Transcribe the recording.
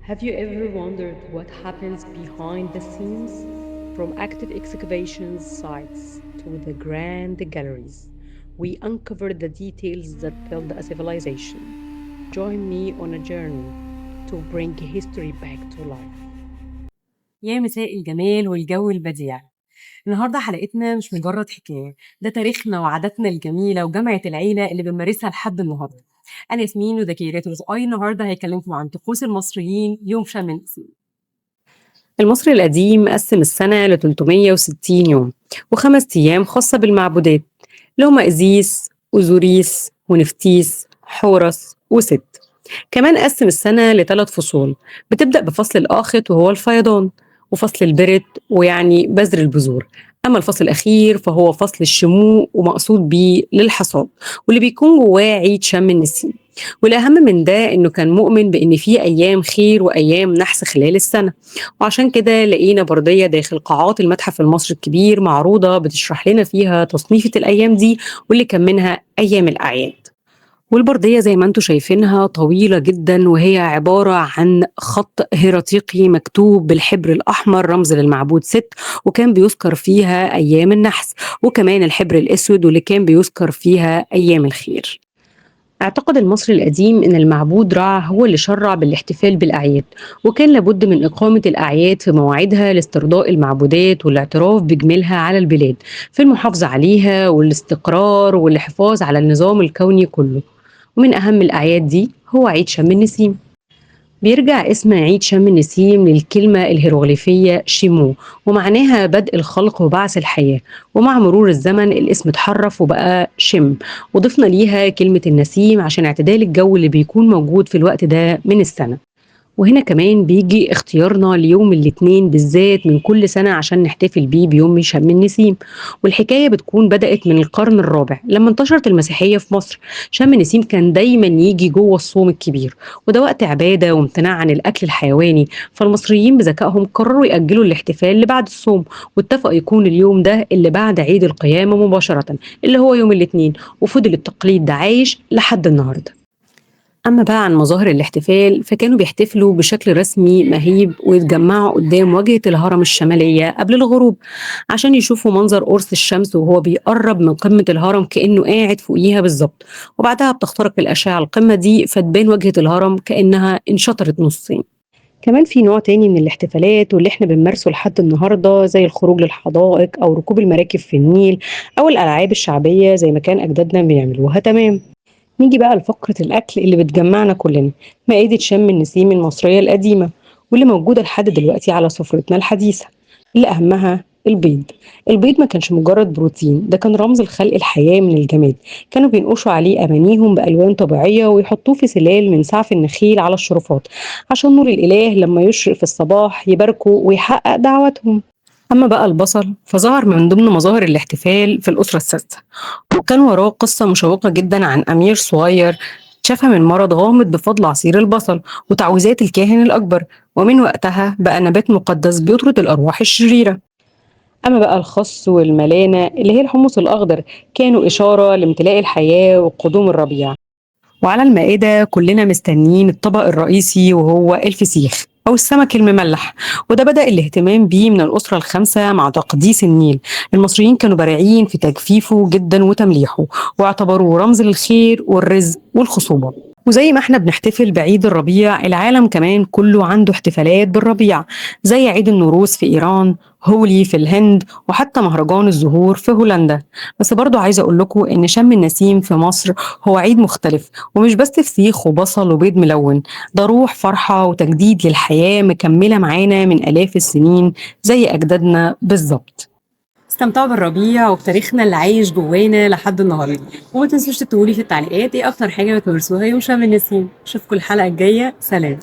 Have you ever wondered what happens behind the scenes? From active excavation sites to the grand galleries, we uncover the details that build a civilization. Join me on a journey to bring history back to life. يا مساء الجمال والجو البديع. النهاردة حلقتنا مش مجرد حكاية، ده تاريخنا وعاداتنا الجميلة وجامعة العيلة اللي بنمارسها لحد النهاردة. أنا ياسمين وده كيرات رزقاي. النهاردة هيكلمكم عن طقوس المصريين يوم شم النسيم. المصري القديم قسم السنة ل 360 يوم وخمس أيام خاصة بالمعبودات اللي هما إزيس وزوريس ونفتيس حورس وست. كمان قسم السنة لثلاث فصول بتبدأ بفصل الآخت وهو الفيضان، وفصل البرد ويعني بذر البذور. أما الفصل الأخير فهو فصل الشموع ومقصود بيه للحصاد، واللي بيكون جواه عيد شم النسيم. والأهم من ده إنه كان مؤمن بإن في أيام خير وأيام نحس خلال السنة، وعشان كده لقينا بردية داخل قاعات المتحف المصري الكبير معروضة بتشرح لنا فيها تصنيفة الأيام دي واللي كان منها أيام الأعياد. والبردية زي ما انتم شايفينها طويلة جدا، وهي عبارة عن خط هيراتيقي مكتوب بالحبر الأحمر رمز للمعبود ست، وكان بيذكر فيها أيام النحس، وكمان الحبر الأسود واللي كان بيذكر فيها أيام الخير. اعتقد المصري القديم إن المعبود رع هو اللي شرع بالاحتفال بالأعياد، وكان لابد من إقامة الأعياد في مواعيدها لاسترضاء المعبودات والاعتراف بجميلها على البلاد في المحافظة عليها والاستقرار والحفاظ على النظام الكوني كله. ومن أهم الأعياد دي هو عيد شم النسيم. بيرجع اسم عيد شم النسيم للكلمة الهيروغليفية شيمو، ومعناها بدء الخلق وبعث الحياة. ومع مرور الزمن الاسم اتحرف وبقى شم، وضفنا ليها كلمة النسيم عشان اعتدال الجو اللي بيكون موجود في الوقت ده من السنة. وهنا كمان بيجي اختيارنا ليوم الاثنين بالذات من كل سنة عشان نحتفل بيه بيوم شم النسيم. والحكاية بتكون بدأت من القرن الرابع لما انتشرت المسيحية في مصر. شم النسيم كان دايما يجي جوه الصوم الكبير، وده وقت عبادة وامتناع عن الأكل الحيواني، فالمصريين بذكائهم قرروا يأجلوا الاحتفال لبعد الصوم، واتفقوا يكون اليوم ده اللي بعد عيد القيامة مباشرة اللي هو يوم الاثنين، وفضل التقليد ده عايش لحد النهارده. أما بقى عن مظاهر الاحتفال فكانوا بيحتفلوا بشكل رسمي مهيب، ويتجمعوا قدام واجهة الهرم الشمالية قبل الغروب عشان يشوفوا منظر قرص الشمس وهو بيقرب من قمة الهرم كأنه قاعد فوقيها بالظبط. وبعدها بتخترق الأشعة القمة دي فتبان واجهة الهرم كأنها انشطرت نصين. كمان في نوع تاني من الاحتفالات واللي احنا بنمارسه لحد النهارده زي الخروج للحدائق أو ركوب المراكب في النيل أو الألعاب الشعبية زي ما كان أجدادنا بيعملوها. تمام، نيجي بقى لفقرة الأكل اللي بتجمعنا كلنا، مائدة شم النسيم المصرية القديمة واللي موجودة لحد دلوقتي على سفرتنا الحديثة، اللي أهمها البيض. البيض ما كانش مجرد بروتين، ده كان رمز لخلق الحياة من الجماد. كانوا بينقشوا عليه أمانيهم بألوان طبيعية ويحطوه في سلال من سعف النخيل على الشرفات عشان نور الإله لما يشرق في الصباح يباركوا ويحقق دعواتهم. أما بقى البصل فظهر من ضمن مظاهر الاحتفال في الأسرة السادسة، وكان وراه قصة مشوقة جدا عن أمير صغير شفى من مرض غامض بفضل عصير البصل وتعويذات الكاهن الأكبر، ومن وقتها بقى نبات مقدس بيطرد الأرواح الشريرة. أما بقى الخس والملانة اللي هي الحمص الأخضر كانوا إشارة لامتلاء الحياة وقدوم الربيع. وعلى المائدة كلنا مستنيين الطبق الرئيسي وهو الفسيخ أو السمك المملح، وده بدأ الاهتمام بيه من الأسرة الخامسة مع تقديس النيل. المصريين كانوا بارعين في تجفيفه جدا وتمليحه، واعتبروه رمز للخير والرزق والخصوبة. وزي ما احنا بنحتفل بعيد الربيع، العالم كمان كله عنده احتفالات بالربيع زي عيد النوروز في إيران، هولي في الهند، وحتى مهرجان الزهور في هولندا. بس برضو عايزة أقول لكم إن شم النسيم في مصر هو عيد مختلف، ومش بس فسيخ وبصل وبيض ملون، ده روح فرحة وتجديد للحياة مكملة معانا من آلاف السنين زي أجدادنا بالظبط. استمتعوا بالربيع وبتاريخنا اللي عايش جوانا لحد النهارده، وما تنسوش تكتبولي في التعليقات ايه اكتر حاجه بتمارسوها يوم شم النسيم. اشوفكم الحلقه الجايه، سلام.